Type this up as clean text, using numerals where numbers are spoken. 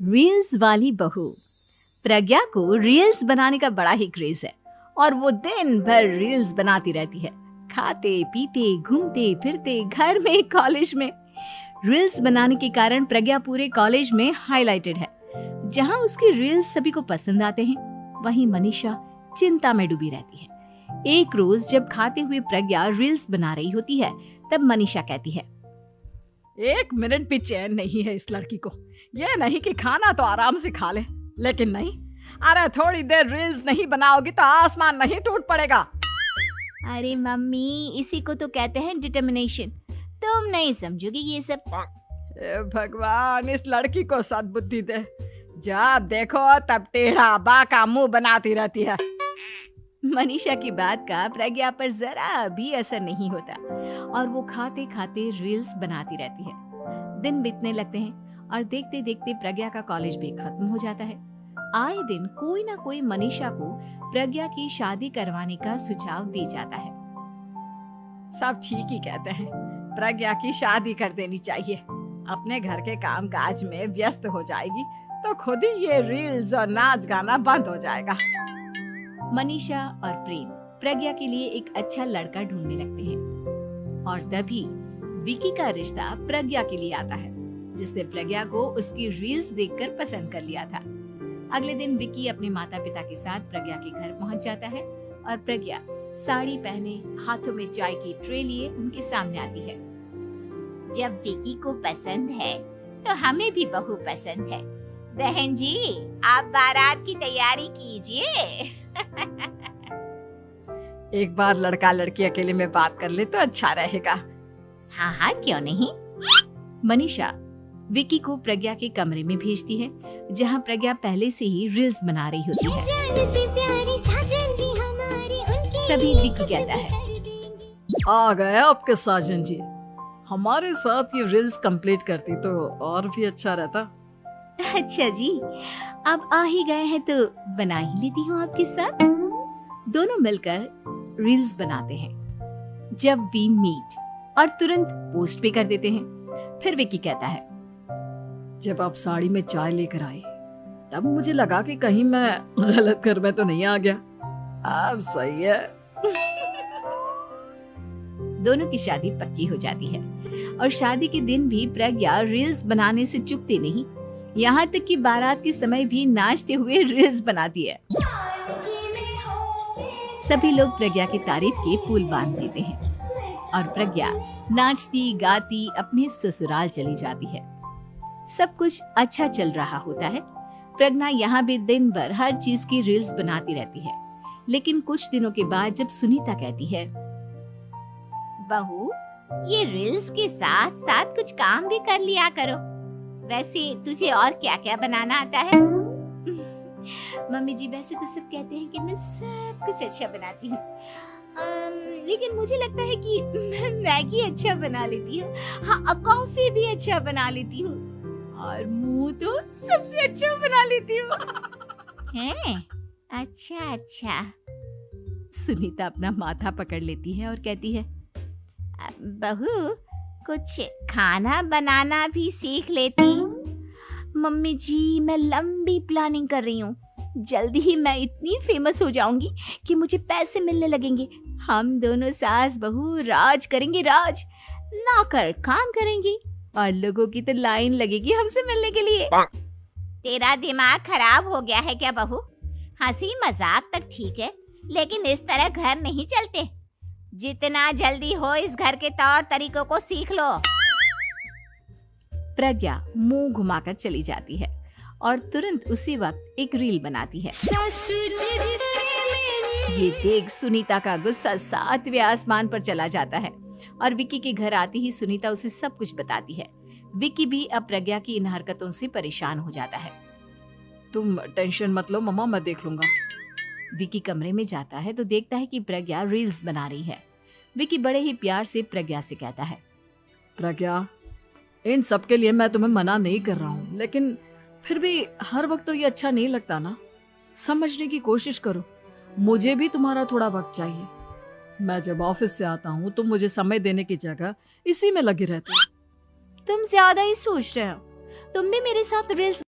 Reels वाली बहू। प्रज्ञा को रील्स बनाने का बड़ा ही क्रेज है और वो दिन भर रील्स बनाती रहती है। खाते पीते घूमते फिरते घर में कॉलेज में रील्स बनाने के कारण प्रज्ञा पूरे कॉलेज में हाईलाइटेड है। जहां उसकी रील्स सभी को पसंद आते हैं, वहीं मनीषा चिंता में डूबी रहती है। एक रोज जब खाते हुए प्रज्ञा रील्स बना रही होती है, तब मनीषा कहती है, एक मिनट भी चैन नहीं है इस लड़की को। ये नहीं कि खाना तो आराम से खा ले, लेकिन नहीं, अरे थोड़ी देर रील्स नहीं बनाओगी तो आसमान नहीं टूट पड़ेगा। अरे मम्मी, इसी को तो कहते हैं डिटर्मिनेशन। तुम नहीं समझोगी ये सब। भगवान, इस लड़की को सद्बुद्धि दे। जब देखो तब टेढ़ा बाका मुंह बनाती रहती है। मनीषा की बात का प्रज्ञा पर जरा भी असर नहीं होता और वो खाते खाते रील्स बनाती रहती है। दिन बीतने लगते हैं और देखते देखते प्रज्ञा का कॉलेज भी खत्म हो जाता है। आए दिन कोई ना कोई मनीषा को प्रज्ञा की शादी करवाने का सुझाव दे जाता है। सब ठीक ही कहते हैं, प्रज्ञा की शादी कर देनी चाहिए। अपने घर के काम काज में व्यस्त हो जाएगी तो खुद ही ये रील्स और नाच गाना बंद हो जाएगा। मनीषा और प्रेम प्रज्ञा के लिए एक अच्छा लड़का ढूंढने लगते हैं और तभी विकी का रिश्ता प्रज्ञा के लिए आता है, जिसने प्रज्ञा को उसकी रील्स देखकर पसंद कर लिया था। अगले दिन विकी अपने माता पिता के साथ प्रज्ञा के घर पहुंच जाता है और प्रज्ञा साड़ी पहने हाथों में चाय की ट्रे लिए उनके सामने आती है। जब विकी को पसंद है तो हमें भी बहू पसंद है। बहन जी, आप बारात की तैयारी कीजिए। एक बार लड़का लड़की अकेले में बात कर ले तो अच्छा रहेगा। हाँ हाँ, क्यों नहीं। मनीषा विकी को प्रज्ञा के कमरे में भेजती है, जहां प्रज्ञा पहले से ही रील्स बना रही होती है। तभी विकी कहता है, आ गए आपके साजन जी। हमारे साथ ये रील्स कंप्लीट करती तो और भी अच्छा रहता। अच्छा जी, अब आ ही गए हैं तो बना ही लेती हूँ आपके साथ। दोनों मिलकर रील्स बनाते हैं। जब वी मीट और तुरंत पोस्ट भी कर देते हैं। फिर विकी कहता है, जब आप साड़ी में चाय लेकर आई तब मुझे लगा कि कहीं मैं गलत घर में तो नहीं आ गया। अब सही है। दोनों की शादी पक्की हो जाती है और शादी के दिन भी प्रज्ञा रील्स बनाने से चूकती नहीं। यहाँ तक कि बारात के समय भी नाचते हुए रील्स बनाती है। सभी लोग प्रज्ञा की तारीफ के पुल बांध देते हैं और प्रज्ञा नाचती गाती अपने ससुराल चली जाती है। सब कुछ अच्छा चल रहा होता है। प्रज्ञा यहाँ भी दिन भर हर चीज की रील्स बनाती रहती है। लेकिन कुछ दिनों के बाद जब सुनीता कहती है, बहू, ये रील्स के साथ साथ कुछ काम भी कर लिया करो। वैसे तुझे और क्या क्या बनाना आता है? मम्मी जी, वैसे तो सब कहते हैं कि मैं सब कुछ अच्छा बनाती हूँ, लेकिन मुझे लगता है कि मैं मैगी अच्छा बना लेती हूँ। हाँ, कॉफी भी अच्छा बना लेती हूँ और मुंह तो सबसे अच्छा बना लेती हूँ। हैं? अच्छा अच्छा। सुनीता अपना माथा पकड़ लेती है और कहती है, बहू, कुछ खाना बनाना भी सीख लेती। मम्मी जी, मैं लंबी प्लानिंग कर रही हूँ। जल्दी ही मैं इतनी फेमस हो जाऊंगी कि मुझे पैसे मिलने लगेंगे। हम दोनों सास बहू राज करेंगे, राज। नौकर काम करेंगी और लोगों की तो लाइन लगेगी हमसे मिलने के लिए। तेरा दिमाग खराब हो गया है क्या बहू? हंसी मजाक तक ठीक है, लेकिन इस तरह घर नहीं चलते। जितना जल्दी हो इस घर के तौर तरीकों को सीख लो। प्रज्ञा मुंह घुमाकर चली जाती है और तुरंत उसी वक्त एक रील बनाती है। ये देख सुनीता का गुस्सा 7वें आसमान पर चला जाता है और विकी के घर आती ही सुनीता उसे सब कुछ बताती है। विकी भी अब प्रज्ञा की इन हरकतों से परेशान हो जाता है। तुम टेंशन मत लो मम्मा, मैं देख लूंगा। विकी कमरे में जाता है तो देखता है कि प्रज्ञा रील्स बना रही है। विकी बड़े ही प्यार से प्रज्ञा से कहता है, प्रज्ञा, इन सब के लिए मैं तुम्हें मना नहीं कर रहा हूँ, लेकिन फिर भी हर वक्त तो ये अच्छा नहीं लगता ना। समझने की कोशिश करो, मुझे भी तुम्हारा थोड़ा वक्त चाहिए। मैं जब ऑफिस से आता हूँ तो मुझे समय देने की जगह इसी में लगे रहते हो। तुम ज्यादा ही सोच रहे हो। तुम भी मेरे साथ रील्स